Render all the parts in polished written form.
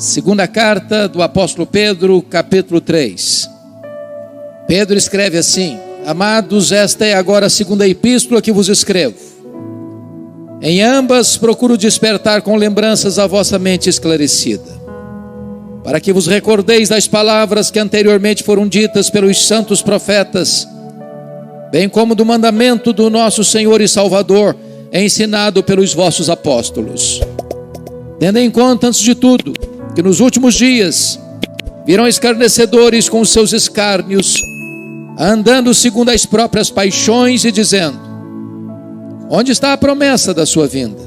Segunda carta do apóstolo Pedro, capítulo 3. Pedro escreve assim: Amados, esta é agora a segunda epístola que vos escrevo. Em ambas procuro despertar com lembranças a vossa mente esclarecida, para que vos recordeis das palavras que anteriormente foram ditas pelos santos profetas, bem como do mandamento do nosso Senhor e Salvador, ensinado pelos vossos apóstolos. Tendo em conta, antes de tudo, que nos últimos dias virão escarnecedores com os seus escárnios, andando segundo as próprias paixões e dizendo: onde está a promessa da sua vinda?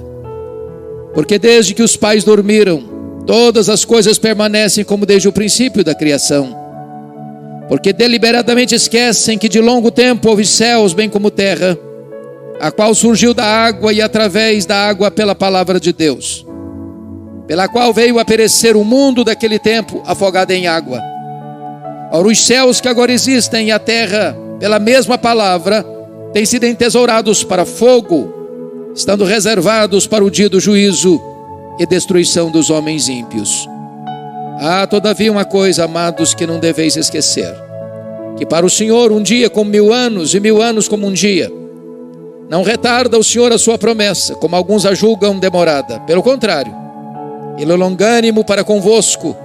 Porque desde que os pais dormiram, todas as coisas permanecem como desde o princípio da criação. Porque deliberadamente esquecem que de longo tempo houve céus bem como terra, a qual surgiu da água e através da água pela palavra de Deus, pela qual veio a perecer o mundo daquele tempo, afogado em água. Ora, os céus que agora existem e a terra, pela mesma palavra, têm sido entesourados para fogo, estando reservados para o dia do juízo e destruição dos homens ímpios. Há todavia uma coisa, amados, que não deveis esquecer: que para o Senhor um dia como 1000 anos, e 1000 anos como um dia. Não retarda o Senhor a sua promessa, como alguns a julgam demorada. Pelo contrário, Ele é longânimo para convosco,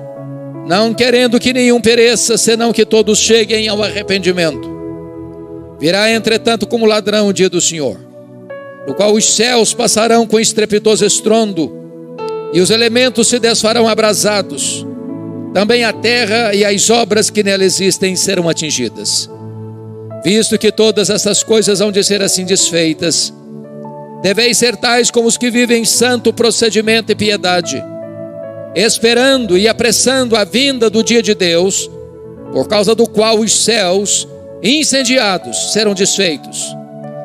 não querendo que nenhum pereça, senão que todos cheguem ao arrependimento. Virá, entretanto, como ladrão o dia do Senhor, no qual os céus passarão com estrepitoso estrondo, e os elementos se desfarão abrasados. Também a terra e as obras que nela existem serão atingidas. Visto que todas essas coisas hão de ser assim desfeitas, deveis ser tais como os que vivem em santo procedimento e piedade, esperando e apressando a vinda do dia de Deus, por causa do qual os céus incendiados serão desfeitos,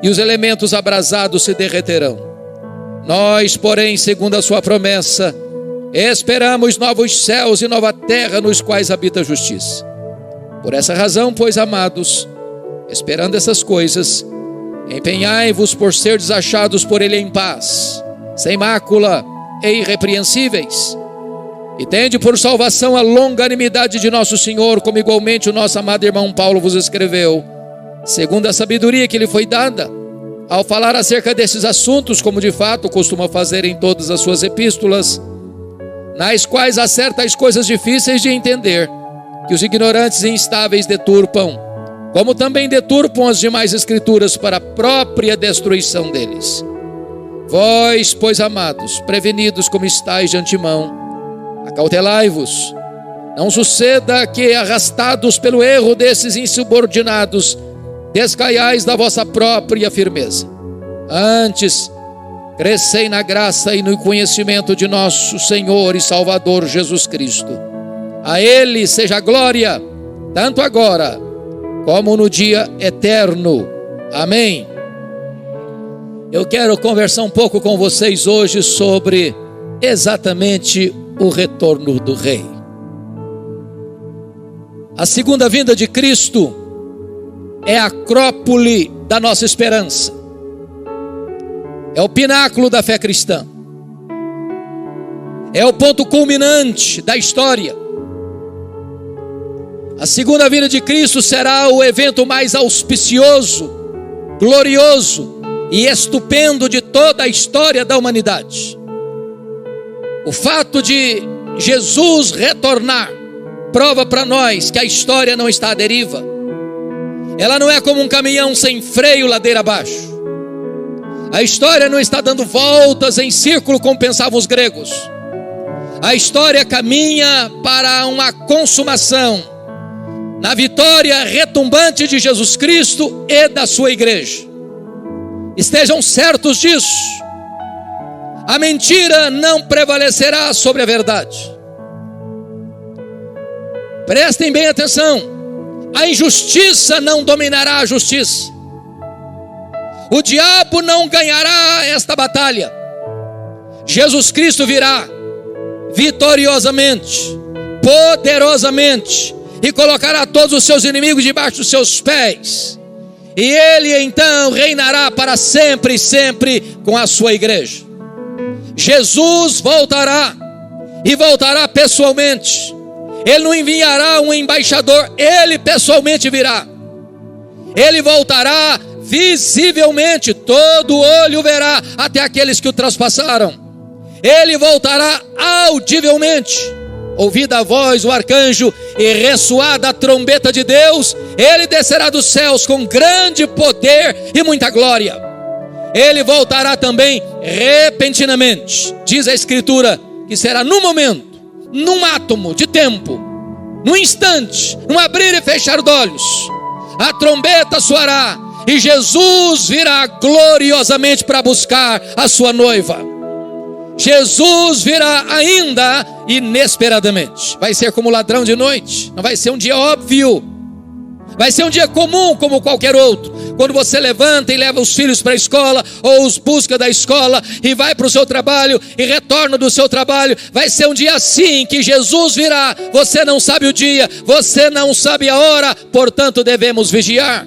e os elementos abrasados se derreterão. Nós, porém, segundo a sua promessa, esperamos novos céus e nova terra, nos quais habita a justiça. Por essa razão, pois, amados, esperando essas coisas, empenhai-vos por ser achados por Ele em paz, sem mácula e irrepreensíveis, e tende por salvação a longanimidade de nosso Senhor, como igualmente o nosso amado irmão Paulo vos escreveu, segundo a sabedoria que lhe foi dada, ao falar acerca desses assuntos, como de fato costuma fazer em todas as suas epístolas, nas quais há certas coisas difíceis de entender, que os ignorantes e instáveis deturpam, como também deturpam as demais escrituras para a própria destruição deles. Vós, pois, amados, prevenidos como estáis de antemão, acautelai-vos, não suceda que, arrastados pelo erro desses insubordinados, descaiais da vossa própria firmeza. Antes, crescei na graça e no conhecimento de nosso Senhor e Salvador Jesus Cristo. A Ele seja a glória, tanto agora como no dia eterno. Amém. Eu quero conversar um pouco com vocês hoje sobre exatamente o retorno do Rei. A segunda vinda de Cristo é a acrópole da nossa esperança, é o pináculo da fé cristã, é o ponto culminante da história. A segunda vinda de Cristo será o evento mais auspicioso, glorioso e estupendo de toda a história da humanidade. O fato de Jesus retornar prova para nós que a história não está à deriva. Ela não é como um caminhão sem freio ladeira abaixo. A história não está dando voltas em círculo como pensavam os gregos. A história caminha para uma consumação na vitória retumbante de Jesus Cristo e da sua igreja. Estejam certos disso. A mentira não prevalecerá sobre a verdade. Prestem bem atenção. A injustiça não dominará a justiça. O diabo não ganhará esta batalha. Jesus Cristo virá vitoriosamente, poderosamente, e colocará todos os seus inimigos debaixo dos seus pés. E Ele então reinará para sempre e sempre com a sua igreja. Jesus voltará e voltará pessoalmente. Ele não enviará um embaixador, ele pessoalmente virá. Ele voltará visivelmente, todo olho verá, até aqueles que o traspassaram. Ele voltará audivelmente, ouvida a voz do arcanjo e ressoada a trombeta de Deus, ele descerá dos céus com grande poder e muita glória. Ele voltará também repentinamente. Diz a Escritura que será num momento, num átomo de tempo, num instante, num abrir e fechar de olhos. A trombeta soará e Jesus virá gloriosamente para buscar a sua noiva. Jesus virá ainda inesperadamente. Vai ser como ladrão de noite. Não vai ser um dia óbvio. Vai ser um dia comum como qualquer outro. Quando você levanta e leva os filhos para a escola, ou os busca da escola e vai para o seu trabalho e retorna do seu trabalho, vai ser um dia assim que Jesus virá. Você não sabe o dia, você não sabe a hora, portanto devemos vigiar.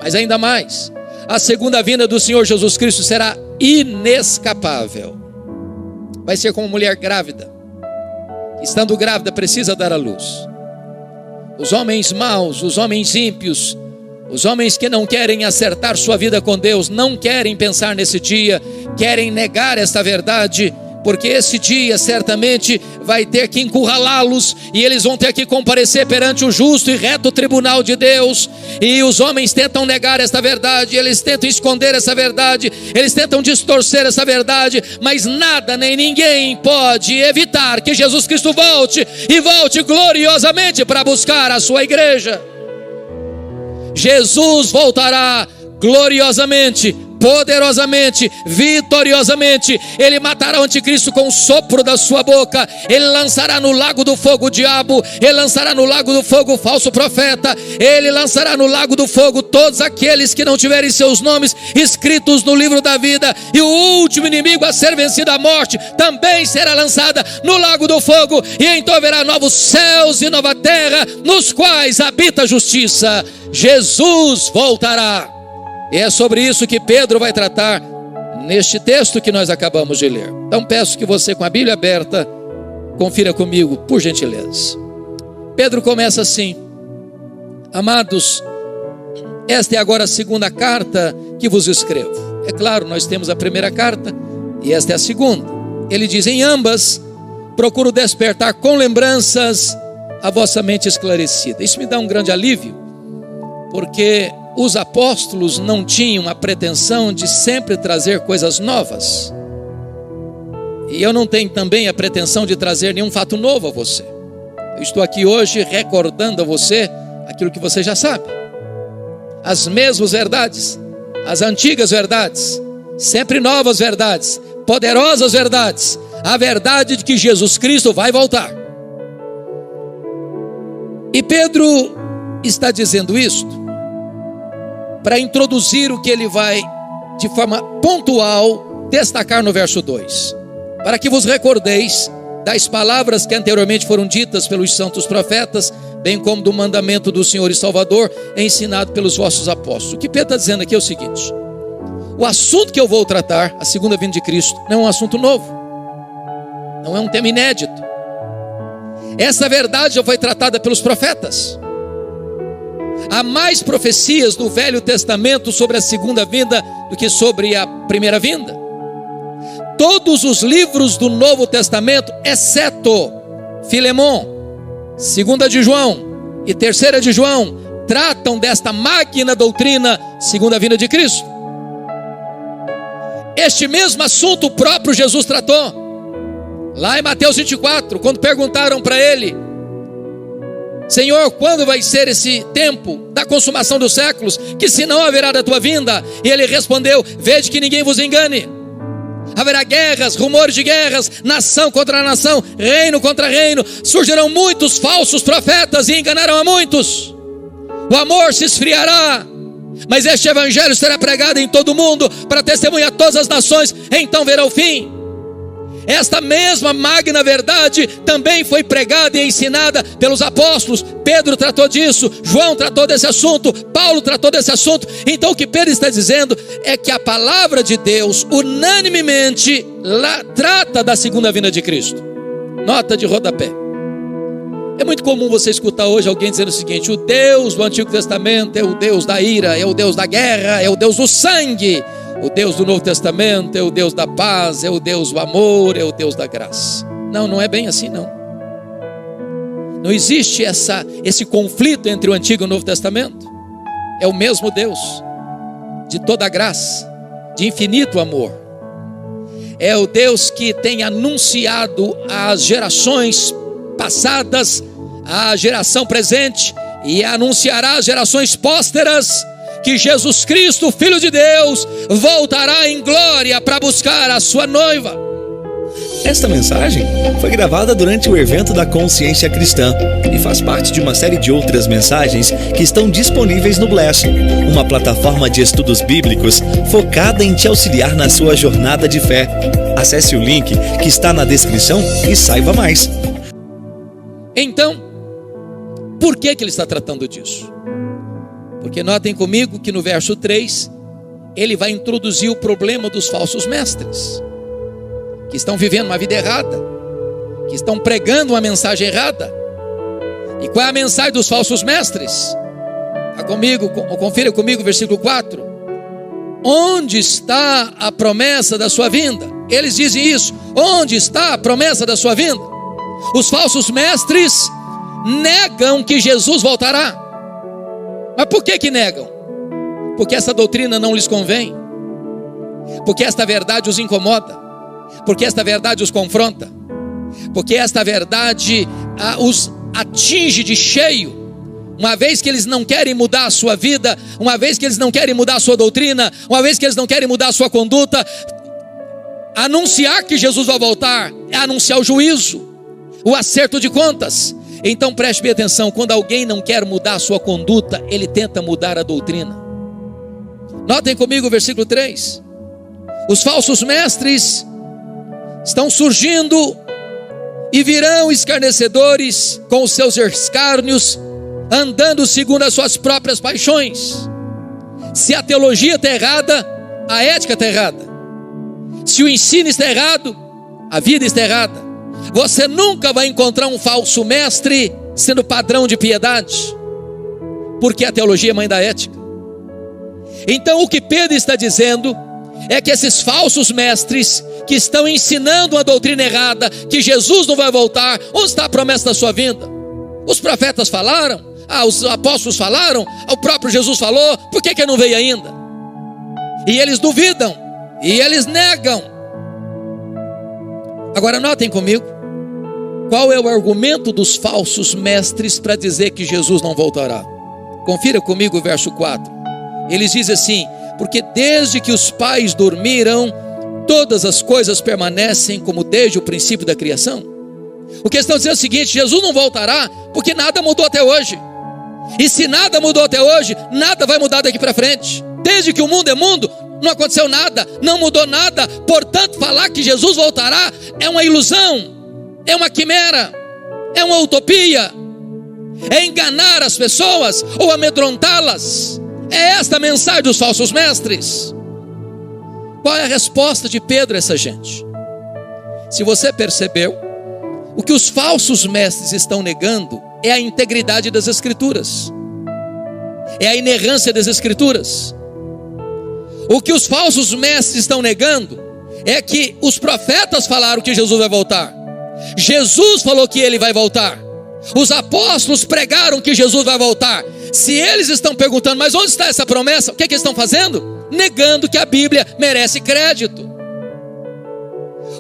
Mas ainda mais, a segunda vinda do Senhor Jesus Cristo será inescapável. Vai ser como mulher grávida, estando grávida precisa dar à luz. Os homens maus, os homens ímpios, os homens que não querem acertar sua vida com Deus, não querem pensar nesse dia, querem negar esta verdade, porque esse dia certamente vai ter que encurralá-los, e eles vão ter que comparecer perante o justo e reto tribunal de Deus. E os homens tentam negar esta verdade, eles tentam esconder essa verdade, eles tentam distorcer essa verdade, mas nada nem ninguém pode evitar que Jesus Cristo volte, e volte gloriosamente para buscar a sua igreja. Jesus voltará gloriosamente, poderosamente, vitoriosamente. Ele matará o anticristo com o sopro da sua boca. Ele lançará no lago do fogo o diabo. Ele lançará no lago do fogo o falso profeta. Ele lançará no lago do fogo todos aqueles que não tiverem seus nomes escritos no livro da vida. E o último inimigo a ser vencido, a morte, também será lançada no lago do fogo. E então haverá novos céus e nova terra, nos quais habita a justiça. Jesus voltará. E é sobre isso que Pedro vai tratar neste texto que nós acabamos de ler. Então peço que você, com a Bíblia aberta, confira comigo, por gentileza. Pedro começa assim: amados, esta é agora a segunda carta que vos escrevo. É claro, nós temos a primeira carta e esta é a segunda. Ele diz: em ambas procuro despertar com lembranças a vossa mente esclarecida. Isso me dá um grande alívio, porque os apóstolos não tinham a pretensão de sempre trazer coisas novas. E eu não tenho também a pretensão de trazer nenhum fato novo a você. Eu estou aqui hoje recordando a você aquilo que você já sabe. As mesmas verdades, as antigas verdades, sempre novas verdades, poderosas verdades. A verdade de que Jesus Cristo vai voltar. E Pedro está dizendo isto para introduzir o que ele vai, de forma pontual, destacar no verso 2. Para que vos recordeis das palavras que anteriormente foram ditas pelos santos profetas, bem como do mandamento do Senhor e Salvador, ensinado pelos vossos apóstolos. O que Pedro está dizendo aqui é o seguinte: o assunto que eu vou tratar, a segunda vinda de Cristo, não é um assunto novo, não é um tema inédito. Essa verdade já foi tratada pelos profetas. Há mais profecias do Velho Testamento sobre a segunda vinda do que sobre a primeira vinda. Todos os livros do Novo Testamento, exceto Filemão, 2 de João e 3 de João, tratam desta magna doutrina, segunda vinda de Cristo. Este mesmo assunto o próprio Jesus tratou, lá em Mateus 24, quando perguntaram para ele: Senhor, quando vai ser esse tempo da consumação dos séculos, que se não haverá da tua vinda? E ele respondeu: vede que ninguém vos engane. Haverá guerras, rumores de guerras, nação contra nação, reino contra reino. Surgirão muitos falsos profetas e enganarão a muitos. O amor se esfriará, mas este evangelho será pregado em todo o mundo para testemunhar a todas as nações, então verá o fim. Esta mesma magna verdade também foi pregada e ensinada pelos apóstolos. Pedro tratou disso, João tratou desse assunto, Paulo tratou desse assunto. Então o que Pedro está dizendo é que a palavra de Deus unanimemente trata da segunda vinda de Cristo. Nota de rodapé. É muito comum você escutar hoje alguém dizendo o seguinte: o Deus do Antigo Testamento é o Deus da ira, é o Deus da guerra, é o Deus do sangue. O Deus do Novo Testamento é o Deus da paz, é o Deus do amor, é o Deus da graça. Não, não é bem assim não. Não existe esse conflito entre o Antigo e o Novo Testamento. É o mesmo Deus, de toda graça, de infinito amor. É o Deus que tem anunciado às gerações passadas, à geração presente, e anunciará às gerações pósteras que Jesus Cristo, Filho de Deus, voltará em glória para buscar a sua noiva. Esta mensagem foi gravada durante o evento da Consciência Cristã e faz parte de uma série de outras mensagens que estão disponíveis no Bless, uma plataforma de estudos bíblicos focada em te auxiliar na sua jornada de fé. Acesse o link que está na descrição e saiba mais. Então, por que ele está tratando disso? Porque notem comigo que no verso 3, ele vai introduzir o problema dos falsos mestres, que estão vivendo uma vida errada, que estão pregando uma mensagem errada. E qual é a mensagem dos falsos mestres? Confira comigo o versículo 4. Onde está a promessa da sua vinda? Eles dizem isso. Onde está a promessa da sua vinda? Os falsos mestres negam que Jesus voltará. Mas por que negam? Porque essa doutrina não lhes convém, porque esta verdade os incomoda, porque esta verdade os confronta, porque esta verdade os atinge de cheio. Uma vez que eles não querem mudar a sua vida, uma vez que eles não querem mudar a sua doutrina, uma vez que eles não querem mudar a sua conduta, anunciar que Jesus vai voltar é anunciar o juízo, o acerto de contas. Então preste bem atenção: quando alguém não quer mudar a sua conduta, ele tenta mudar a doutrina. Notem comigo o versículo 3. Os falsos mestres estão surgindo e virão escarnecedores com os seus escárnios, andando segundo as suas próprias paixões. Se a teologia está errada, a ética está errada. Se o ensino está errado, a vida está errada. Você nunca vai encontrar um falso mestre sendo padrão de piedade, porque a teologia é mãe da ética. Então o que Pedro está dizendo é que esses falsos mestres que estão ensinando uma doutrina errada, que Jesus não vai voltar, onde está a promessa da sua vinda? Os profetas falaram, os apóstolos falaram, o próprio Jesus falou, por que não veio ainda? E eles duvidam, e eles negam. Agora notem comigo, qual é o argumento dos falsos mestres para dizer que Jesus não voltará? Confira comigo o verso 4. Eles dizem assim: porque desde que os pais dormiram, todas as coisas permanecem como desde o princípio da criação. O que estão dizendo é o seguinte: Jesus não voltará porque nada mudou até hoje. E se nada mudou até hoje, nada vai mudar daqui para frente. Desde que o mundo é mundo, não aconteceu nada, não mudou nada. Portanto, falar que Jesus voltará é uma ilusão, é uma quimera, é uma utopia, é enganar as pessoas ou amedrontá-las. É esta a mensagem dos falsos mestres. Qual é a resposta de Pedro a essa gente? Se você percebeu, o que os falsos mestres estão negando é a integridade das Escrituras, é a inerrância das Escrituras. O que os falsos mestres estão negando é que os profetas falaram que Jesus vai voltar, Jesus falou que ele vai voltar, os apóstolos pregaram que Jesus vai voltar. Se eles estão perguntando, mas onde está essa promessa? O que eles estão fazendo? Negando que a Bíblia merece crédito.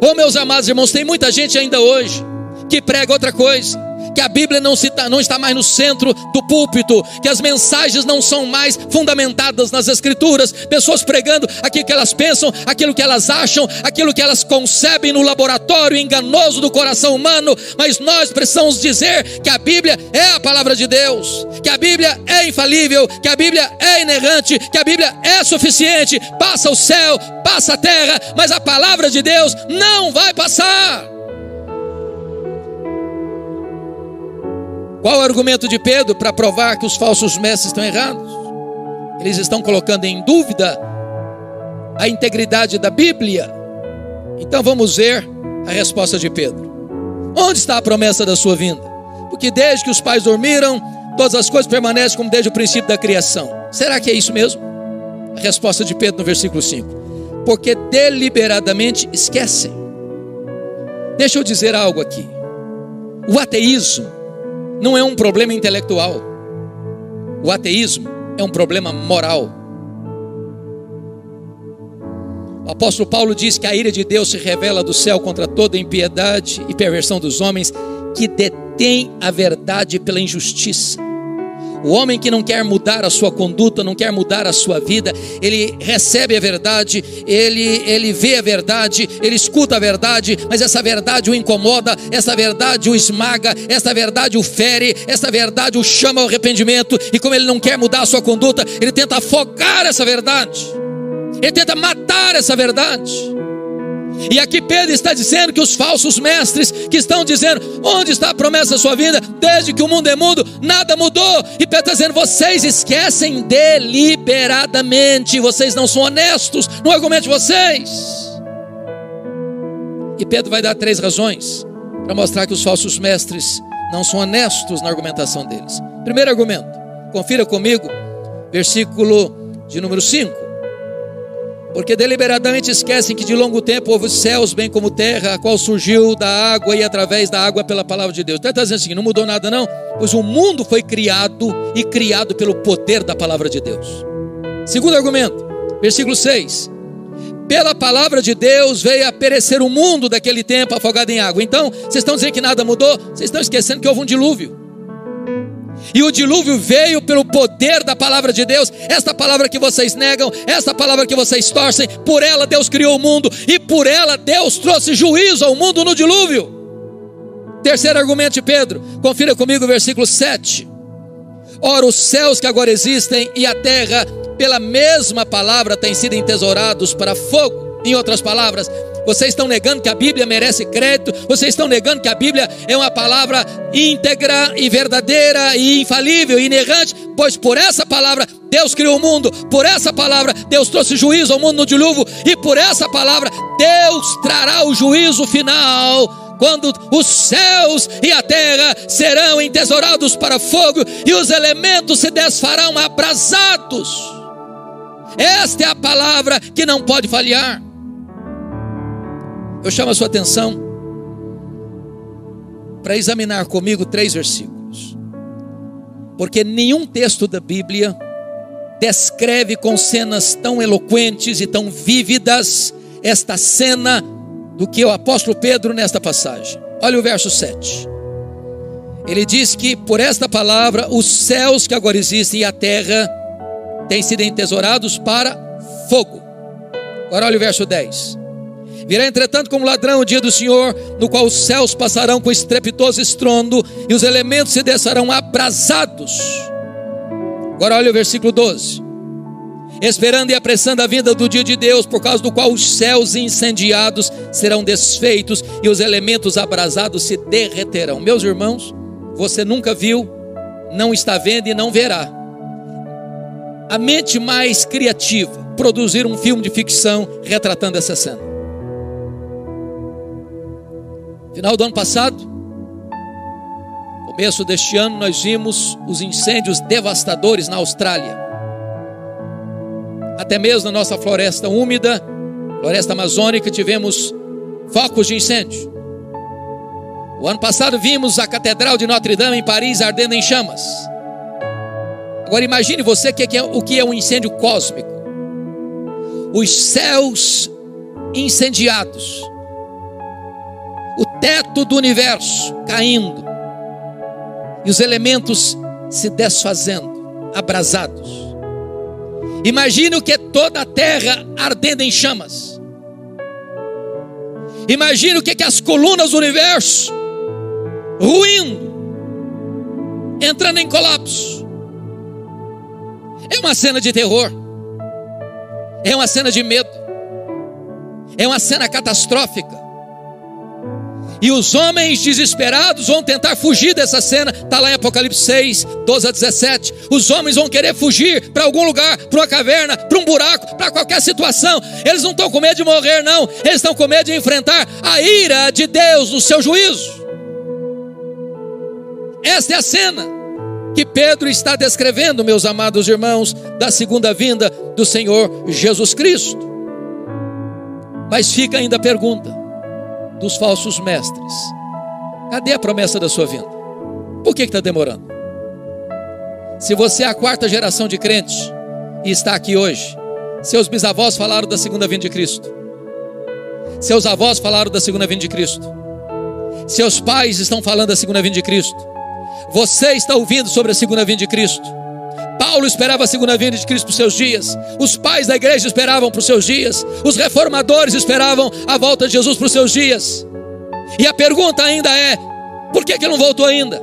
Oh, meus amados irmãos, tem muita gente ainda hoje que prega outra coisa, que a Bíblia não está mais no centro do púlpito, que as mensagens não são mais fundamentadas nas Escrituras, pessoas pregando aquilo que elas pensam, aquilo que elas acham, aquilo que elas concebem no laboratório enganoso do coração humano. Mas nós precisamos dizer que a Bíblia é a palavra de Deus, que a Bíblia é infalível, que a Bíblia é inerrante, que a Bíblia é suficiente. Passa o céu, passa a terra, mas a palavra de Deus não vai passar. Qual é o argumento de Pedro para provar que os falsos mestres estão errados? Eles estão colocando em dúvida a integridade da Bíblia. Então vamos ver a resposta de Pedro. Onde está a promessa da sua vinda? Porque desde que os pais dormiram, todas as coisas permanecem como desde o princípio da criação. Será que é isso mesmo? A resposta de Pedro no versículo 5. Porque deliberadamente esquecem. Deixa eu dizer algo aqui. O ateísmo não é um problema intelectual. O ateísmo é um problema moral. O apóstolo Paulo diz que a ira de Deus se revela do céu contra toda impiedade e perversão dos homens que detêm a verdade pela injustiça. O homem que não quer mudar a sua conduta, não quer mudar a sua vida, ele recebe a verdade, ele vê a verdade, ele escuta a verdade, mas essa verdade o incomoda, essa verdade o esmaga, essa verdade o fere, essa verdade o chama ao arrependimento, e como ele não quer mudar a sua conduta, ele tenta afogar essa verdade, ele tenta matar essa verdade. E aqui Pedro está dizendo que os falsos mestres que estão dizendo: onde está a promessa da sua vinda? Desde que o mundo é mundo, nada mudou. E Pedro está dizendo: vocês esquecem deliberadamente, vocês não são honestos no argumento de vocês. E Pedro vai dar 3 razões para mostrar que os falsos mestres não são honestos na argumentação deles. Primeiro argumento, confira comigo, versículo de número 5. Porque deliberadamente esquecem que de longo tempo houve céus bem como terra, a qual surgiu da água e através da água pela palavra de Deus. Então ele está dizendo assim: não mudou nada não, pois o mundo foi criado e criado pelo poder da palavra de Deus. Segundo argumento, versículo 6. Pela palavra de Deus veio a perecer o mundo daquele tempo afogado em água. Então, vocês estão dizendo que nada mudou? Vocês estão esquecendo que houve um dilúvio. E o dilúvio veio pelo poder da palavra de Deus. Esta palavra que vocês negam, esta palavra que vocês torcem, por ela Deus criou o mundo, e por ela Deus trouxe juízo ao mundo no dilúvio. Terceiro argumento de Pedro, confira comigo o versículo 7. Ora, os céus que agora existem e a terra, pela mesma palavra, têm sido entesourados para fogo. Em outras palavras, vocês estão negando que a Bíblia merece crédito, vocês estão negando que a Bíblia é uma palavra íntegra e verdadeira e infalível e inerrante, pois por essa palavra Deus criou o mundo, por essa palavra Deus trouxe juízo ao mundo no dilúvio, e por essa palavra Deus trará o juízo final, quando os céus e a terra serão entesourados para fogo e os elementos se desfarão abrasados. Esta é a palavra que não pode falhar. Eu chamo a sua atenção para examinar comigo 3 versículos, porque nenhum texto da Bíblia descreve com cenas tão eloquentes e tão vívidas esta cena do que o apóstolo Pedro nesta passagem. Olha o verso 7. Ele diz que por esta palavra os céus que agora existem e a terra têm sido entesourados para fogo. Agora olha o verso 10. Virá entretanto como ladrão o dia do Senhor, no qual os céus passarão com estrepitoso estrondo e os elementos se descerão abrasados. Agora olha o versículo 12. Esperando e apressando a vinda do dia de Deus, por causa do qual os céus incendiados serão desfeitos e os elementos abrasados se derreterão. Meus irmãos, você nunca viu, não está vendo e não verá a mente mais criativa produzir um filme de ficção retratando essa cena. Final do ano passado, começo deste ano, nós vimos os incêndios devastadores na Austrália. Até mesmo na nossa floresta úmida, floresta amazônica, tivemos focos de incêndio. O ano passado vimos a Catedral de Notre Dame em Paris ardendo em chamas. Agora imagine você o que é um incêndio cósmico. Os céus incendiados, o teto do universo caindo e os elementos se desfazendo, abrasados. Imagine o que é toda a terra ardendo em chamas. Imagine o que é as colunas do universo ruindo, entrando em colapso. É uma cena de terror, é uma cena de medo, é uma cena catastrófica. E os homens desesperados vão tentar fugir dessa cena. Está lá em Apocalipse 6, 12 a 17. Os homens vão querer fugir para algum lugar, para uma caverna, para um buraco, para qualquer situação. Eles não estão com medo de morrer não, eles estão com medo de enfrentar a ira de Deus no seu juízo. Esta é a cena que Pedro está descrevendo, meus amados irmãos, da segunda vinda do Senhor Jesus Cristo. Mas fica ainda a pergunta dos falsos mestres: cadê a promessa da sua vinda? Por que está demorando? Se você é a quarta geração de crentes e está aqui hoje, seus bisavós falaram da segunda vinda de Cristo, seus avós falaram da segunda vinda de Cristo, seus pais estão falando da segunda vinda de Cristo, você está ouvindo sobre a segunda vinda de Cristo. Paulo esperava a segunda vinda de Cristo para os seus dias, os pais da igreja esperavam para os seus dias, os reformadores esperavam a volta de Jesus para os seus dias. E a pergunta ainda é: por que ele não voltou ainda?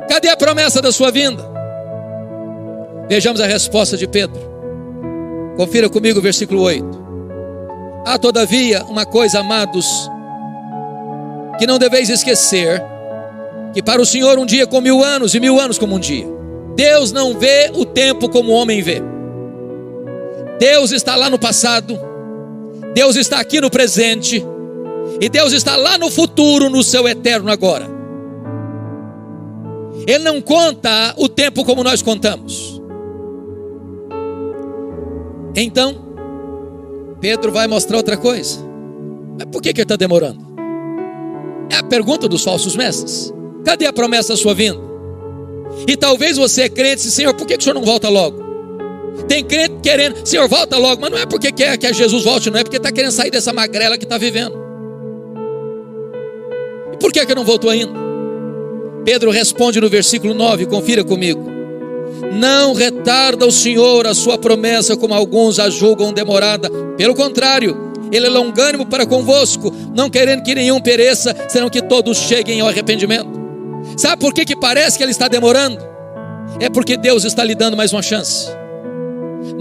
Cadê a promessa da sua vinda? Vejamos a resposta de Pedro. Confira comigo o versículo 8. Há todavia uma coisa, amados, que não deveis esquecer, que para o Senhor um dia como 1000 anos, e 1000 anos como um dia. Deus não vê o tempo como o homem vê. Deus está lá no passado, Deus está aqui no presente, e Deus está lá no futuro, no seu eterno agora. Ele não conta o tempo como nós contamos. Então, Pedro vai mostrar outra coisa. Mas por que ele está demorando? É a pergunta dos falsos mestres. Cadê a promessa da sua vinda? E talvez você é crente e diz: Senhor, por que o Senhor não volta logo? Tem crente querendo: Senhor, volta logo. Mas não é porque quer que Jesus volte, não é porque está querendo sair dessa magrela que está vivendo. E por que não voltou ainda? Pedro responde no versículo 9, confira comigo: não retarda o Senhor a sua promessa, como alguns a julgam demorada. Pelo contrário, Ele é longânimo para convosco, não querendo que nenhum pereça, senão que todos cheguem ao arrependimento. Sabe por que parece que Ele está demorando? É porque Deus está lhe dando mais uma chance,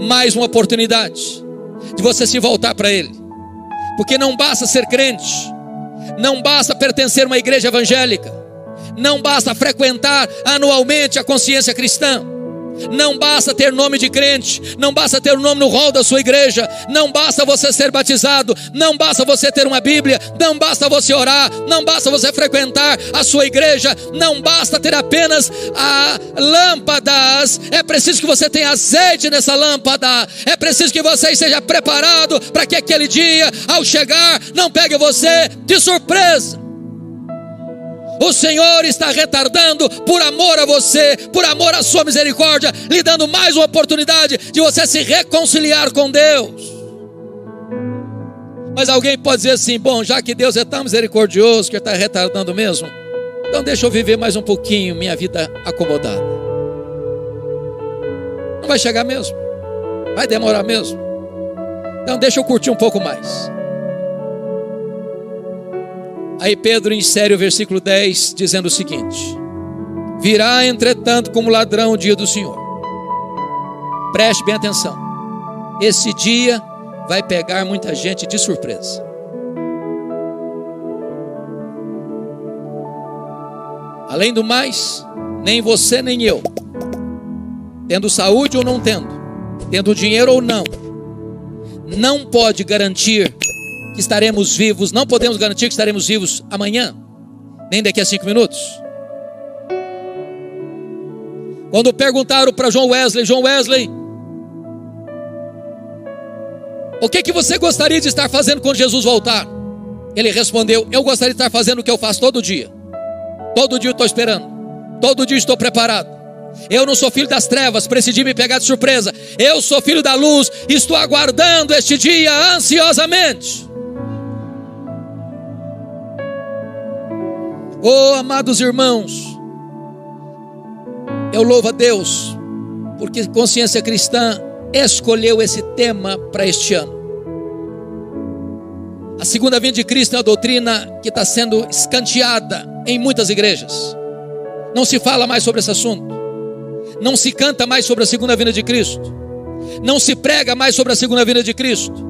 mais uma oportunidade de você se voltar para Ele. Porque não basta ser crente, não basta pertencer a uma igreja evangélica, não basta frequentar anualmente a consciência cristã, não basta ter nome de crente, não basta ter o nome no rol da sua igreja, não basta você ser batizado, não basta você ter uma Bíblia, não basta você orar, não basta você frequentar a sua igreja, não basta ter apenas lâmpadas. É preciso que você tenha azeite nessa lâmpada, é preciso que você esteja preparado para que aquele dia, ao chegar, não pegue você de surpresa. O Senhor está retardando por amor a você, por amor à sua misericórdia, lhe dando mais uma oportunidade de você se reconciliar com Deus. Mas alguém pode dizer assim: bom, já que Deus é tão misericordioso que Ele está retardando mesmo, então deixa eu viver mais um pouquinho minha vida acomodada. Não vai chegar mesmo, vai demorar mesmo, então deixa eu curtir um pouco mais. Aí Pedro insere o versículo 10 dizendo o seguinte: virá entretanto como ladrão o dia do Senhor. Preste bem atenção, esse dia vai pegar muita gente de surpresa. Além do mais, nem você nem eu, tendo saúde ou não tendo dinheiro ou não pode garantir que estaremos vivos, não podemos garantir que estaremos vivos amanhã, nem daqui a 5 minutos. Quando perguntaram para John Wesley, o que você gostaria de estar fazendo quando Jesus voltar? Ele respondeu: eu gostaria de estar fazendo o que eu faço todo dia. Todo dia eu estou esperando, todo dia estou preparado. Eu não sou filho das trevas para esse dia me pegar de surpresa. Eu sou filho da luz, estou aguardando este dia ansiosamente. Oh, amados irmãos, eu louvo a Deus porque Consciência Cristã escolheu esse tema para este ano. A segunda vinda de Cristo é uma doutrina que está sendo escanteada em muitas igrejas. Não se fala mais sobre esse assunto, não se canta mais sobre a segunda vinda de Cristo, não se prega mais sobre a segunda vinda de Cristo.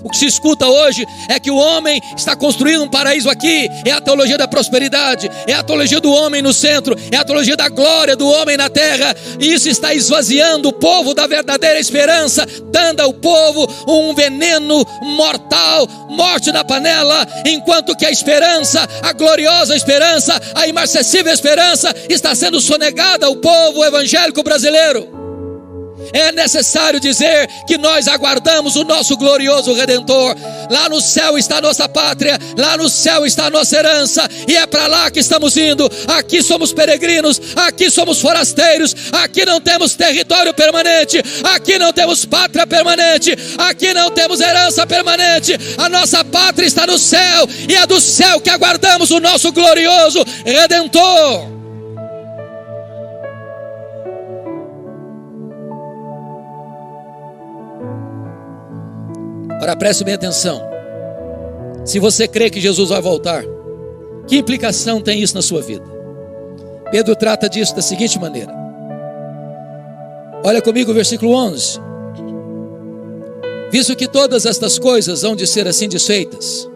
O que se escuta hoje é que o homem está construindo um paraíso aqui. É a teologia da prosperidade, é a teologia do homem no centro, é a teologia da glória do homem na terra. E isso está esvaziando o povo da verdadeira esperança, dando ao povo um veneno mortal, morte na panela, enquanto que a esperança, a gloriosa esperança, a imarcessível esperança está sendo sonegada ao povo evangélico brasileiro. É necessário dizer que nós aguardamos o nosso glorioso Redentor. Lá no céu está a nossa pátria, lá no céu está a nossa herança, e é para lá que estamos indo. Aqui somos peregrinos, aqui somos forasteiros, aqui não temos território permanente, aqui não temos pátria permanente, aqui não temos herança permanente. A nossa pátria está no céu, e é do céu que aguardamos o nosso glorioso Redentor. Ora, preste bem atenção. Se você crê que Jesus vai voltar, que implicação tem isso na sua vida? Pedro trata disso da seguinte maneira. Olha comigo o versículo 11. Visto que todas estas coisas hão de ser assim desfeitas,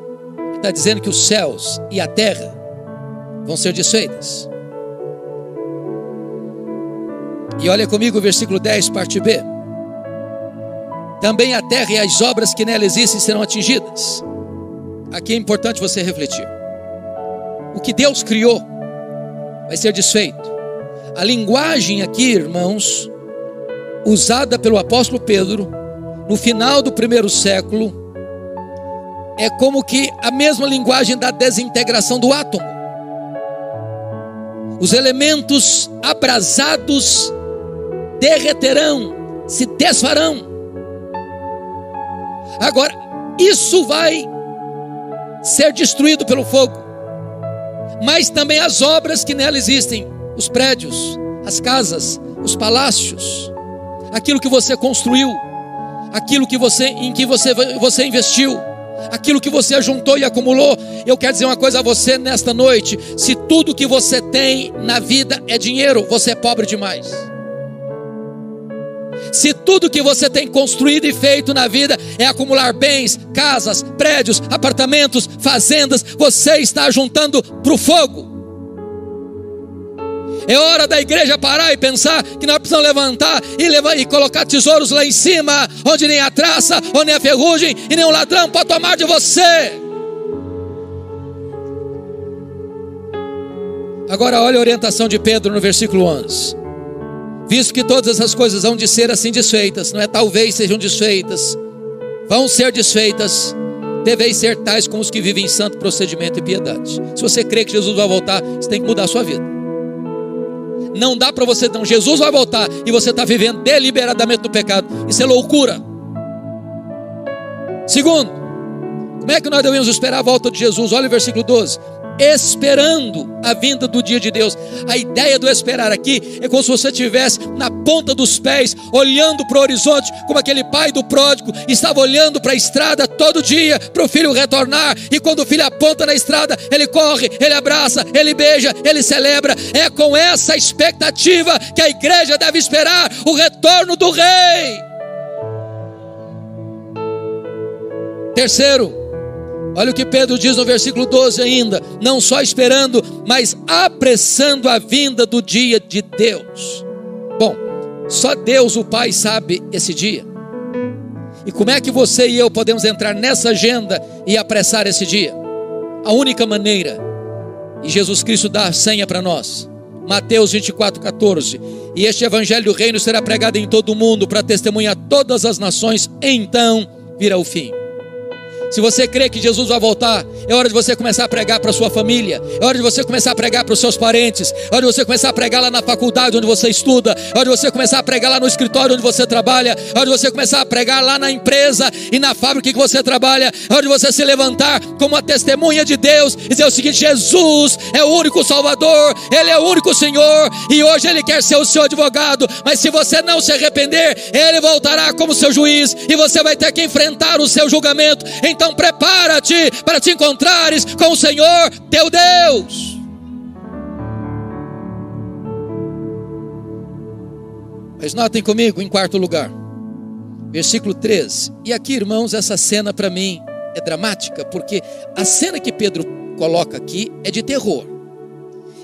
está dizendo que os céus e a terra vão ser desfeitas. E olha comigo o versículo 10, parte B. Também a terra e as obras que nela existem serão atingidas. Aqui é importante você refletir. O que Deus criou vai ser desfeito. A linguagem aqui, irmãos, usada pelo apóstolo Pedro no final do primeiro século, é como que a mesma linguagem da desintegração do átomo. Os elementos abrasados derreterão, se desfarão. Agora, isso vai ser destruído pelo fogo, mas também as obras que nela existem, os prédios, as casas, os palácios, aquilo que você construiu, aquilo em que você investiu, aquilo que você ajuntou e acumulou. Eu quero dizer uma coisa a você nesta noite: se tudo que você tem na vida é dinheiro, você é pobre demais. Se tudo que você tem construído e feito na vida é acumular bens, casas, prédios, apartamentos, fazendas, você está juntando para o fogo. É hora da igreja parar e pensar que nós precisamos levantar e colocar tesouros lá em cima, onde nem a traça, onde nem a ferrugem e nem o ladrão pode tomar de você. Agora olha a orientação de Pedro no versículo 11. Visto que todas essas coisas hão de ser assim desfeitas, não é talvez sejam desfeitas, vão ser desfeitas, deveis ser tais como os que vivem em santo procedimento e piedade. Se você crê que Jesus vai voltar, você tem que mudar a sua vida. Não dá para você, não, Jesus vai voltar e você está vivendo deliberadamente no pecado. Isso é loucura. Segundo, como é que nós devemos esperar a volta de Jesus? Olha o versículo 12. Esperando a vinda do dia de Deus. A ideia do esperar aqui é como se você estivesse na ponta dos pés, olhando para o horizonte, como aquele pai do pródigo estava olhando para a estrada todo dia, para o filho retornar, e quando o filho aponta na estrada, ele corre, ele abraça, ele beija, ele celebra. É com essa expectativa que a igreja deve esperar o retorno do rei. Terceiro, olha o que Pedro diz no versículo 12 ainda: não só esperando, mas apressando a vinda do dia de Deus. Bom, só Deus o Pai sabe esse dia. E como é que você e eu podemos entrar nessa agenda e apressar esse dia? A única maneira, e Jesus Cristo dá a senha para nós, Mateus 24:14: e este evangelho do reino será pregado em todo o mundo para testemunhar a todas as nações, então virá o fim. Se você crê que Jesus vai voltar, é hora de você começar a pregar para a sua família, é hora de você começar a pregar para os seus parentes, é hora de você começar a pregar lá na faculdade onde você estuda, é hora de você começar a pregar lá no escritório onde você trabalha, é hora de você começar a pregar lá na empresa e na fábrica que você trabalha, é hora de você se levantar como uma testemunha de Deus e dizer o seguinte: Jesus é o único Salvador, Ele é o único Senhor, e hoje Ele quer ser o seu advogado, mas se você não se arrepender, Ele voltará como seu juiz, e você vai ter que enfrentar o seu julgamento. Então prepara-te para te encontrares com o Senhor teu Deus. Mas notem comigo, em quarto lugar, versículo 13. E aqui, irmãos, essa cena para mim é dramática, porque a cena que Pedro coloca aqui é de terror.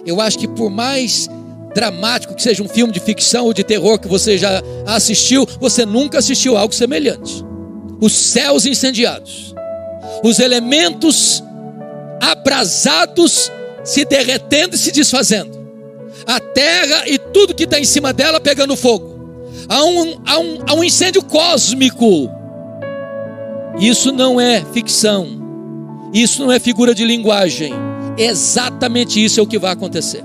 Eu acho que por mais dramático que seja um filme de ficção ou de terror que você já assistiu, você nunca assistiu algo semelhante. Os céus incendiados, os elementos abrasados se derretendo e se desfazendo, a terra e tudo que está em cima dela pegando fogo. Há um incêndio cósmico. Isso não é ficção, isso não é figura de linguagem, exatamente isso é o que vai acontecer.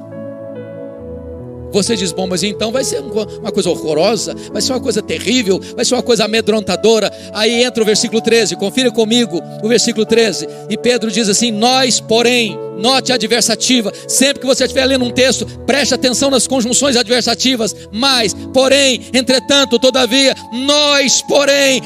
Você diz, bom, mas então vai ser uma coisa horrorosa, vai ser uma coisa terrível, vai ser uma coisa amedrontadora. Aí entra o versículo 13, confira comigo o versículo 13. E Pedro diz assim, nós, porém, note a adversativa. Sempre que você estiver lendo um texto, preste atenção nas conjunções adversativas. Mas, porém, entretanto, todavia, nós, porém,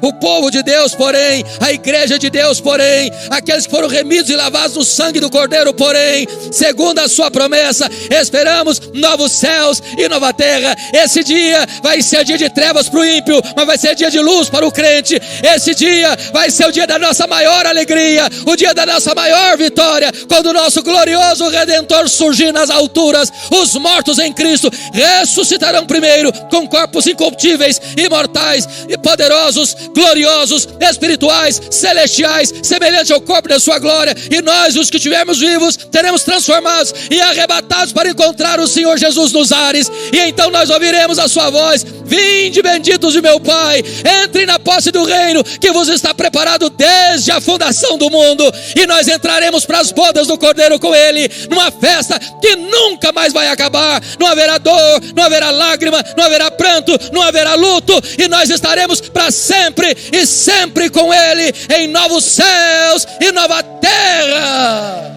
o povo de Deus, porém, a igreja de Deus, porém, aqueles que foram remidos e lavados no sangue do Cordeiro, porém, segundo a sua promessa, esperamos novos céus e nova terra. Esse dia vai ser dia de trevas para o ímpio, mas vai ser dia de luz para o crente. Esse dia vai ser o dia da nossa maior alegria, o dia da nossa maior vitória, quando o nosso glorioso Redentor surgir nas alturas. Os mortos em Cristo ressuscitarão primeiro, com corpos incorruptíveis, imortais e poderosos, gloriosos, espirituais, celestiais, semelhante ao corpo da sua glória. E nós, os que estivermos vivos, seremos transformados e arrebatados para encontrar o Senhor Jesus nos ares. E então nós ouviremos a sua voz: vinde, benditos de meu Pai, entrem na posse do reino que vos está preparado desde a fundação do mundo. E nós entraremos para as bodas do Cordeiro com ele, numa festa que nunca mais vai acabar. Não haverá dor, não haverá lágrima, não haverá pranto, não haverá luto, e nós estaremos para sempre e sempre com ele, em novos céus e nova terra.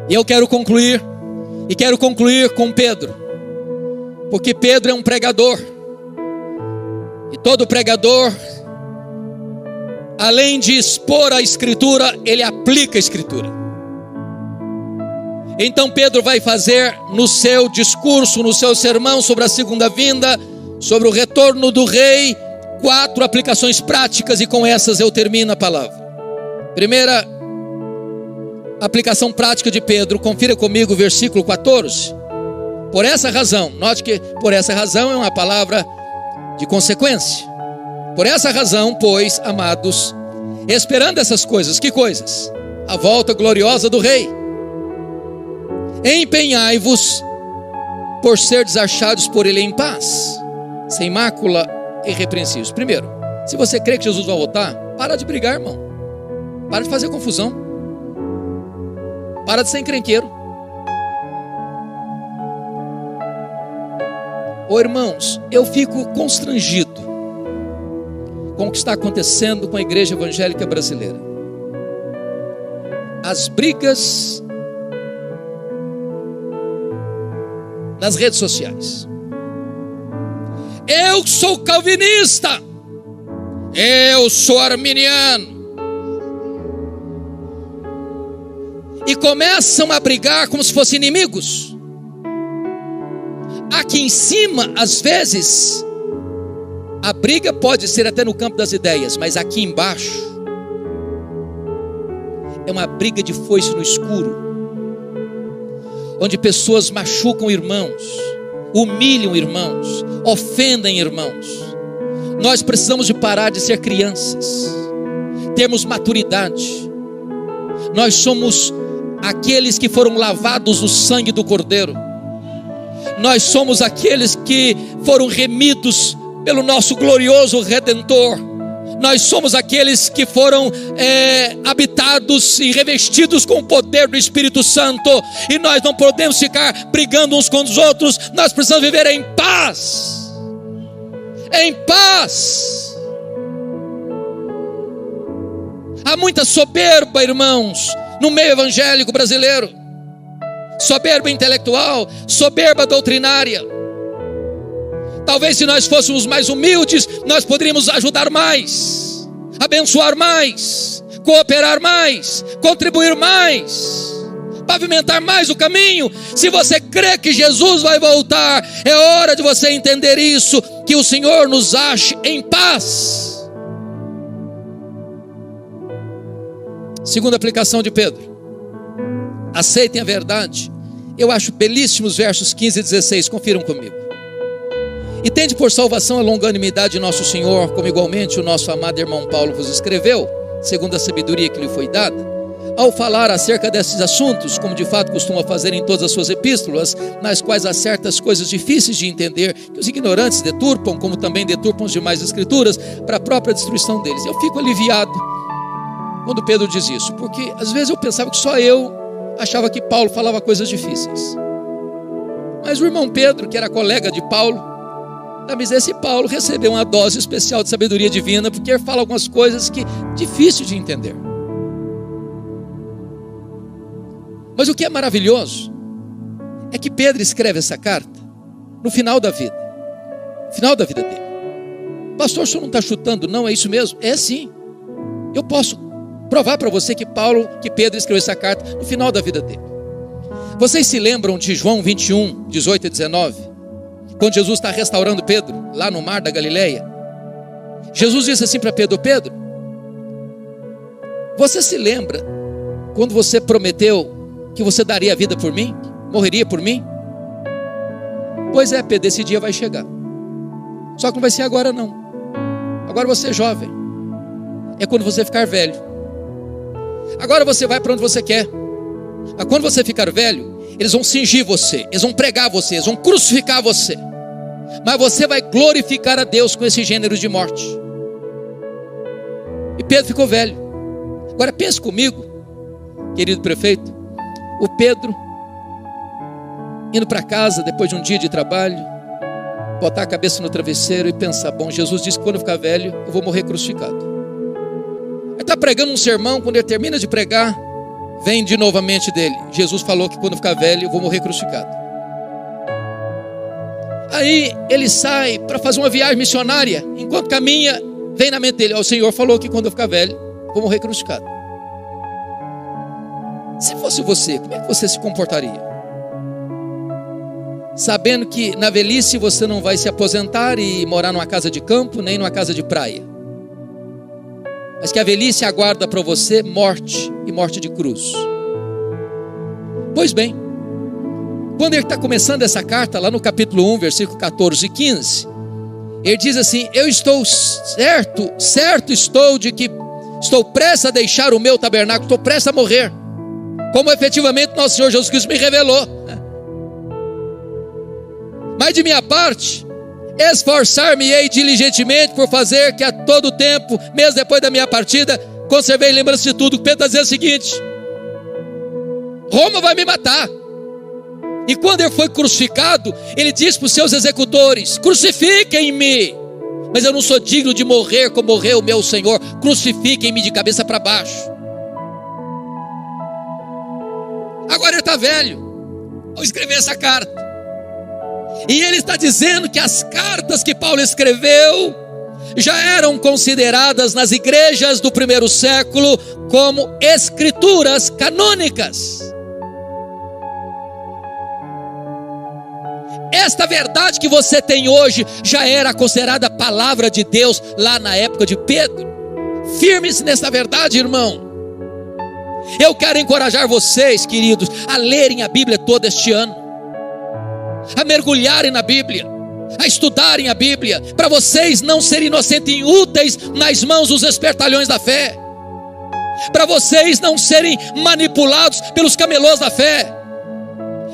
E eu quero concluir com Pedro, porque Pedro é um pregador, e todo pregador, além de expor a Escritura, ele aplica a Escritura. Então Pedro vai fazer no seu discurso, no seu sermão sobre a segunda vinda, sobre o retorno do rei, 4 aplicações práticas, e com essas eu termino a palavra. Primeira aplicação prática de Pedro, confira comigo o versículo 14. Por essa razão, note que por essa razão é uma palavra de consequência. Por essa razão, pois, amados, esperando essas coisas, que coisas? A volta gloriosa do rei. Empenhai-vos por ser achados por ele em paz, sem mácula e irrepreensíveis. Primeiro, se você crê que Jesus vai voltar, para de brigar, irmão. Para de fazer confusão. Para de ser encrenqueiro. Ô irmãos, eu fico constrangido com o que está acontecendo com a igreja evangélica brasileira. As brigas nas redes sociais. Eu sou calvinista, eu sou arminiano, e começam a brigar como se fossem inimigos. Aqui em cima, às vezes, a briga pode ser até no campo das ideias, mas aqui embaixo é uma briga de foice no escuro, onde pessoas machucam irmãos, humilham irmãos, ofendem irmãos. Nós precisamos de parar de ser crianças, termos maturidade. Nós somos aqueles que foram lavados no sangue do Cordeiro. Nós somos aqueles que foram remidos pelo nosso glorioso Redentor. Nós somos aqueles que foram habitados e revestidos com o poder do Espírito Santo. E nós não podemos ficar brigando uns com os outros. Nós precisamos viver em paz. Em paz. Há muita soberba, irmãos, no meio evangélico brasileiro. Soberba intelectual, soberba doutrinária. Talvez se nós fôssemos mais humildes, nós poderíamos ajudar mais, abençoar mais, cooperar mais, contribuir mais. pavimentar mais o caminho. Se você crê que Jesus vai voltar, é hora de você entender isso, que o Senhor nos ache em paz. Segunda aplicação de Pedro: aceitem a verdade. Eu acho belíssimos versos 15 e 16, confiram comigo. E tende por salvação a longanimidade de nosso Senhor, como igualmente o nosso amado irmão Paulo vos escreveu, segundo a sabedoria que lhe foi dada, ao falar acerca desses assuntos, como de fato costuma fazer em todas as suas epístolas, nas quais há certas coisas difíceis de entender, que os ignorantes deturpam, como também deturpam as demais escrituras, para a própria destruição deles. Eu fico aliviado quando Pedro diz isso, porque às vezes eu pensava que só eu achava que Paulo falava coisas difíceis. Mas o irmão Pedro, que era colega de Paulo, mas esse Paulo recebeu uma dose especial de sabedoria divina, porque ele fala algumas coisas que é difícil de entender. Mas o que é maravilhoso é que Pedro escreve essa carta no final da vida. Final da vida dele. Pastor, o senhor não está chutando, não? É isso mesmo? É sim. Eu posso provar para você que Pedro escreveu essa carta no final da vida dele. Vocês se lembram de João 21, 18 e 19? Quando Jesus está restaurando Pedro, lá no mar da Galileia, Jesus disse assim para Pedro: Pedro, você se lembra quando você prometeu que você daria a vida por mim? Morreria por mim? Pois é, Pedro, esse dia vai chegar. Só que não vai ser agora não. Agora você é jovem. É quando você ficar velho. Agora você vai para onde você quer. Mas quando você ficar velho, eles vão cingir você, eles vão pregar você, eles vão crucificar você. Mas você vai glorificar a Deus com esse gênero de morte. E Pedro ficou velho. Agora pense comigo, querido prefeito, o Pedro indo para casa depois de um dia de trabalho, botar a cabeça no travesseiro e pensar: bom, Jesus disse que quando eu ficar velho eu vou morrer crucificado. Ele está pregando um sermão, quando ele termina de pregar, vem de novo a mente dele: Jesus falou que quando eu ficar velho eu vou morrer crucificado. Aí ele sai para fazer uma viagem missionária. Enquanto caminha, vem na mente dele: o Senhor falou que quando eu ficar velho eu vou morrer crucificado. Se fosse você, como é que você se comportaria? Sabendo que na velhice você não vai se aposentar e morar numa casa de campo, nem numa casa de praia, mas que a velhice aguarda para você morte, e morte de cruz. Pois bem, quando ele está começando essa carta, lá no capítulo 1, versículo 14 e 15, ele diz assim: eu estou certo estou de que estou prestes a deixar o meu tabernáculo, estou prestes a morrer, como efetivamente nosso Senhor Jesus Cristo me revelou. Mas de minha parte, esforçar-me-ei diligentemente por fazer que a todo tempo, mesmo depois da minha partida, conservei lembrança de tudo. Pedro está dizendo o seguinte: Roma vai me matar. E quando ele foi crucificado, ele disse para os seus executores: crucifiquem-me, mas eu não sou digno de morrer como morreu o meu Senhor, crucifiquem-me de cabeça para baixo. Agora ele está velho, vou escrever essa carta. E ele está dizendo que as cartas que Paulo escreveu já eram consideradas nas igrejas do primeiro século como escrituras canônicas. Esta verdade que você tem hoje já era considerada a palavra de Deus lá na época de Pedro. Firme-se nessa verdade, irmão. Eu quero encorajar vocês, queridos, a lerem a Bíblia todo este ano, a mergulharem na Bíblia, a estudarem a Bíblia, para vocês não serem inocentes e inúteis nas mãos dos espertalhões da fé, para vocês não serem manipulados pelos camelôs da fé.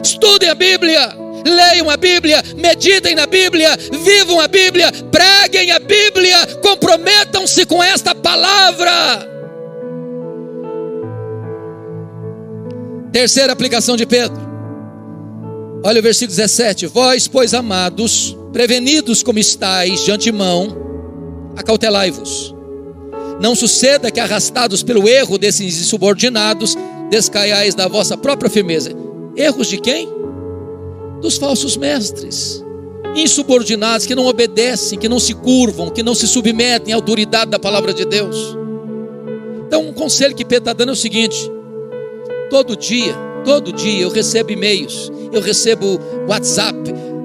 Estudem a Bíblia, leiam a Bíblia, meditem na Bíblia, vivam a Bíblia, preguem a Bíblia, comprometam-se com esta palavra. Terceira aplicação de Pedro, olha o versículo 17: vós, pois, amados, prevenidos como estáis de antemão, acautelai-vos. Não suceda que, arrastados pelo erro desses insubordinados, descaiais da vossa própria firmeza. Erros de quem? Dos falsos mestres, insubordinados, que não obedecem, que não se curvam, que não se submetem à autoridade da palavra de Deus. Então, um conselho que Pedro está dando é o seguinte: todo dia Todo dia eu recebo e-mails, eu recebo WhatsApp,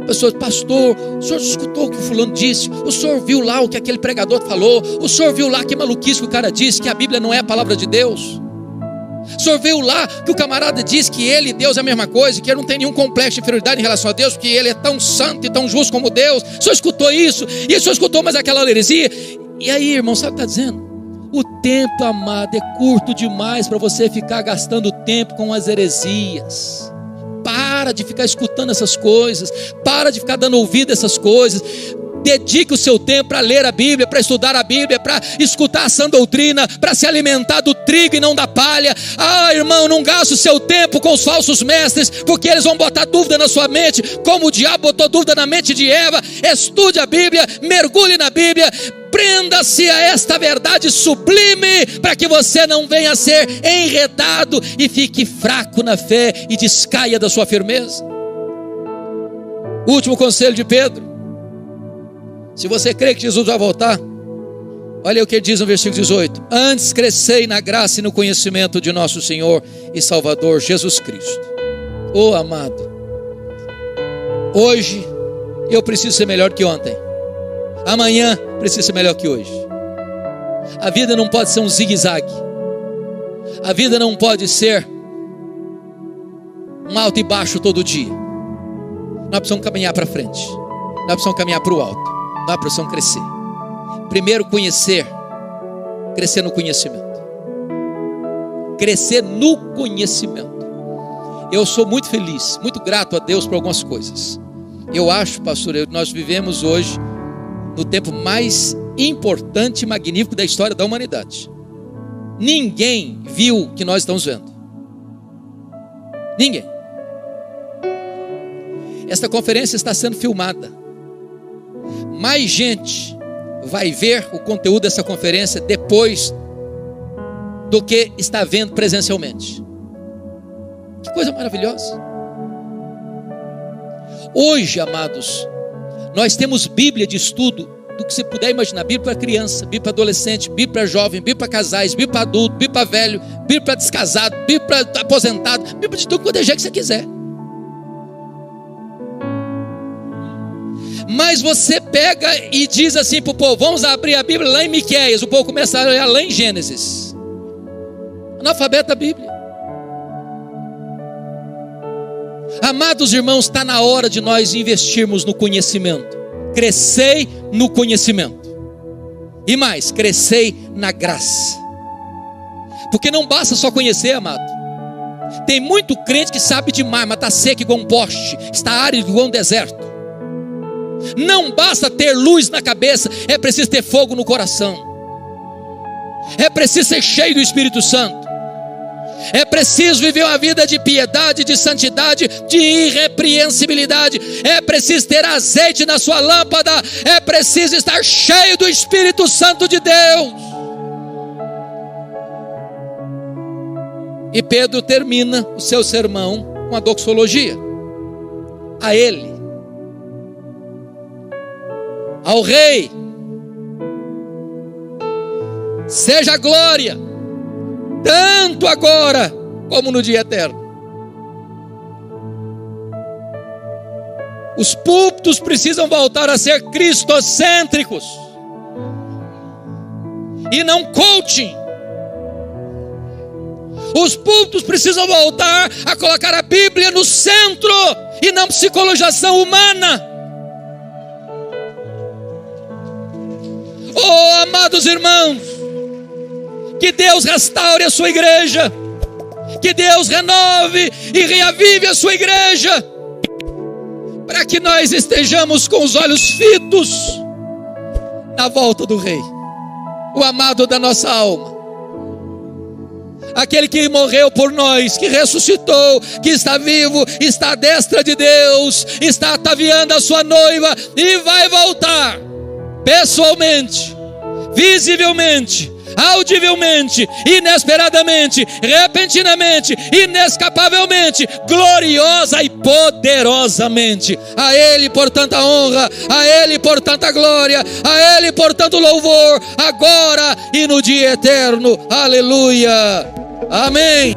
pessoas: pastor, o senhor escutou o que o fulano disse? O senhor viu lá o que aquele pregador falou? O senhor viu lá que maluquice que o cara disse, que a Bíblia não é a palavra de Deus? O senhor viu lá que o camarada diz que ele e Deus é a mesma coisa, que ele não tem nenhum complexo de inferioridade em relação a Deus, porque ele é tão santo e tão justo como Deus? O senhor escutou isso? E o senhor escutou mais aquela heresia? E aí, irmão, sabe o que está dizendo? O tempo, amado, é curto demais para você ficar gastando tempo com as heresias. Para de ficar escutando essas coisas, para de ficar dando ouvido a essas coisas. Dedique o seu tempo para ler a Bíblia, para estudar a Bíblia, para escutar a sã doutrina, para se alimentar do trigo e não da palha. Irmão, não gaste o seu tempo com os falsos mestres, porque eles vão botar dúvida na sua mente, como o diabo botou dúvida na mente de Eva. Estude a Bíblia, mergulhe na Bíblia, prenda-se a esta verdade sublime, para que você não venha a ser enredado e fique fraco na fé e descaia da sua firmeza. Último conselho de Pedro: se você crê que Jesus vai voltar, olha o que ele diz no versículo 18: antes crescei na graça e no conhecimento de nosso Senhor e Salvador Jesus Cristo. Amado, hoje eu preciso ser melhor que ontem, amanhã preciso ser melhor que hoje. A vida não pode ser um zigue-zague, a vida não pode ser um alto e baixo todo dia. Nós precisamos caminhar para frente, nós precisamos caminhar para o alto, nós precisamos crescer. Primeiro conhecer, crescer no conhecimento. Crescer no conhecimento. Eu sou muito feliz, muito grato a Deus por algumas coisas. Eu acho, pastor, nós vivemos hoje no tempo mais importante e magnífico da história da humanidade. Ninguém viu o que nós estamos vendo. Ninguém. Esta conferência está sendo filmada. Mais gente vai ver o conteúdo dessa conferência depois do que está vendo presencialmente. Que coisa maravilhosa. Hoje, amados, nós temos Bíblia de estudo do que você puder imaginar: Bíblia para criança, Bíblia para adolescente, Bíblia para jovem, Bíblia para casais, Bíblia para adulto, Bíblia para velho, Bíblia para descasado, Bíblia para aposentado, Bíblia de tudo quanto é jeito que você quiser. Mas você pega e diz assim para o povo: vamos abrir a Bíblia lá em Miqueias. O povo começa a olhar lá em Gênesis. Analfabeto da Bíblia. Amados irmãos, está na hora de nós investirmos no conhecimento. Crescei no conhecimento. E mais, crescei na graça. Porque não basta só conhecer, amado. Tem muito crente que sabe demais, mas está seco igual um poste, está árido igual um deserto. Não basta ter luz na cabeça, é preciso ter fogo no coração. É preciso ser cheio do Espírito Santo. É preciso viver uma vida de piedade, de santidade, de irrepreensibilidade. É preciso ter azeite na sua lâmpada. É preciso estar cheio do Espírito Santo de Deus. E Pedro termina o seu sermão com a doxologia. A ele, ao Rei, seja a glória, tanto agora como no dia eterno. Os púlpitos precisam voltar a ser cristocêntricos e não coaching. Os púlpitos precisam voltar a colocar a Bíblia no centro e não psicologização humana. Amados irmãos, que Deus restaure a sua igreja, que Deus renove e reavive a sua igreja, para que nós estejamos com os olhos fitos na volta do Rei, o amado da nossa alma, aquele que morreu por nós, que ressuscitou, que está vivo, está à destra de Deus, está ataviando a sua noiva e vai voltar pessoalmente, visivelmente, audivelmente, inesperadamente, repentinamente, inescapavelmente, gloriosa e poderosamente. A Ele por tanta honra, a Ele por tanta glória, a Ele por tanto louvor, agora e no dia eterno. Aleluia. Amém.